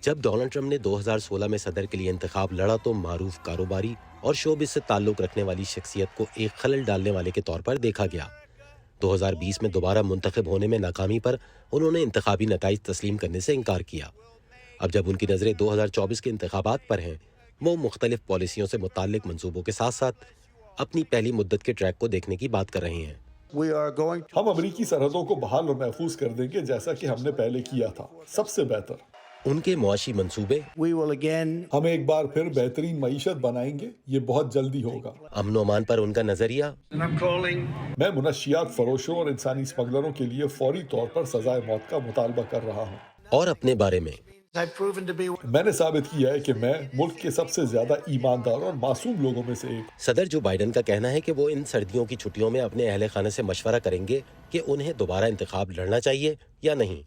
جب Donald Trump نے 2016 میں صدر کے لیے انتخاب لڑا تو معروف کاروباری اور شوبز سے تعلق رکھنے والی شخصیت کو ایک خلل ڈالنے والے کے طور پر دیکھا گیا۔ 2020 میں دوبارہ منتخب ہونے میں ناکامی پر انہوں نے انتخابی نتائج تسلیم کرنے سے انکار کیا۔ اب جب ان کی نظریں 2024 کے انتخابات پر ہیں، وہ مختلف پالیسیوں سے متعلق منصوبوں کے ساتھ ساتھ اپنی پہلی مدت کے ٹریک کو دیکھنے کی بات کر رہے ہیں۔ ہم امریکی سرحدوں کو بحال اور محفوظ کر دیں گے جیسا کہ ہم نے پہلے کیا تھا، سب سے بہتر۔ ان کے معاشی منصوبے، ہم ایک بار پھر بہترین معیشت بنائیں گے، یہ بہت جلدی ہوگا۔ امن و امان پر ان کا نظریہ، میں منشیات فروشوں اور انسانی اسمگلروں کے لیے فوری طور پر سزائے موت کا مطالبہ کر رہا ہوں۔ اور اپنے بارے میں، میں نے ثابت کیا ہے کہ میں ملک کے سب سے زیادہ ایماندار اور معصوم لوگوں میں سے ایک۔ صدر جو بائیڈن کا کہنا ہے کہ وہ ان سردیوں کی چھٹیوں میں اپنے اہل خانہ سے مشورہ کریں گے کہ انہیں دوبارہ انتخاب لڑنا چاہیے یا نہیں۔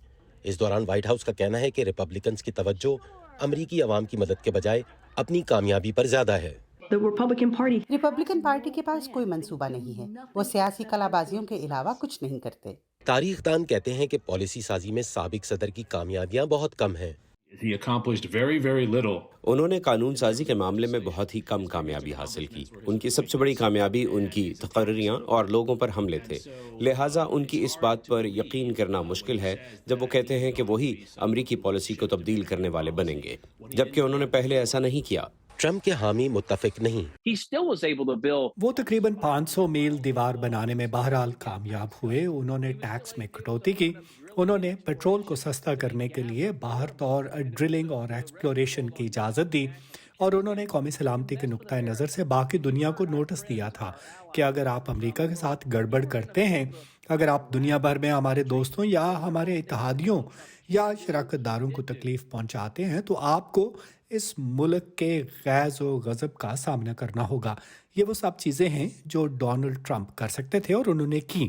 اس دوران وائٹ ہاؤس کا کہنا ہے کہ ریپبلکنز کی توجہ امریکی عوام کی مدد کے بجائے اپنی کامیابی پر زیادہ ہے۔ ریپبلکن پارٹی کے پاس کوئی منصوبہ نہیں ہے، وہ سیاسی کلا بازیوں کے علاوہ کچھ نہیں کرتے۔ تاریخ دان کہتے ہیں کہ پالیسی سازی میں سابق صدر کی کامیابیاں بہت کم ہیں۔ انہوں نے قانون سازی کے معاملے میں بہت ہی کم کامیابی حاصل کی۔ ان کی سب سے بڑی کامیابی ان کی تقرریاں اور لوگوں پر حملے تھے، لہٰذا ان کی اس بات پر یقین کرنا مشکل ہے جب وہ کہتے ہیں کہ وہی امریکی پالیسی کو تبدیل کرنے والے بنیں گے، جبکہ انہوں نے پہلے ایسا نہیں کیا۔ ٹرمپ کے حامی متفق نہیں۔ وہ تقریباً 500 میل دیوار بنانے میں بہرحال کامیاب ہوئے۔ انہوں نے ٹیکس میں کٹوتی کی، انہوں نے پیٹرول کو سستا کرنے کے لیے باہر طور ڈرلنگ اور ایکسپلوریشن کی اجازت دی، اور انہوں نے قومی سلامتی کے نقطۂ نظر سے باقی دنیا کو نوٹس دیا تھا کہ اگر آپ امریکہ کے ساتھ گڑبڑ کرتے ہیں، اگر آپ دنیا بھر میں ہمارے دوستوں یا ہمارے اتحادیوں یا شراکت داروں کو تکلیف پہنچاتے ہیں تو آپ کو اس ملک کے غیظ و غضب کا سامنا کرنا ہوگا۔ یہ وہ سب چیزیں ہیں جو ڈونلڈ ٹرمپ کر سکتے تھے اور انہوں نے کی۔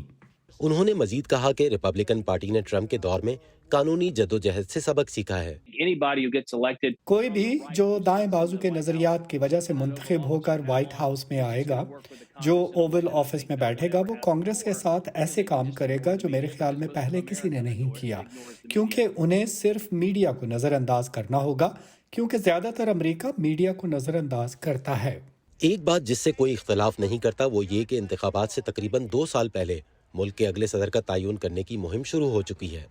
انہوں نے مزید کہا کہ ریپبلکن پارٹی نے ٹرمپ کے دور میں قانونی جدوجہد سے سبق سیکھا ہے۔ کوئی بھی جو دائیں بازو کے نظریات کی وجہ سے منتخب ہو کر وائٹ ہاؤس میں آئے گا، جو اوول آفس میں بیٹھے گا، وہ کانگریس کے ساتھ ایسے کام کرے گا جو میرے خیال میں پہلے کسی نے نہیں کیا، کیونکہ انہیں صرف میڈیا کو نظر انداز کرنا ہوگا، کیونکہ زیادہ تر امریکہ میڈیا کو نظر انداز کرتا ہے۔ ایک بات جس سے کوئی اختلاف نہیں کرتا وہ یہ کہ انتخابات سے تقریباً 2 سال پہلے ملک کے اگلے صدر کا تعین کرنے کی مہم شروع ہو چکی ہے۔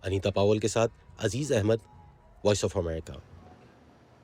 انیتا پاول کے ساتھ عزیز احمد، وائس آف امریکہ۔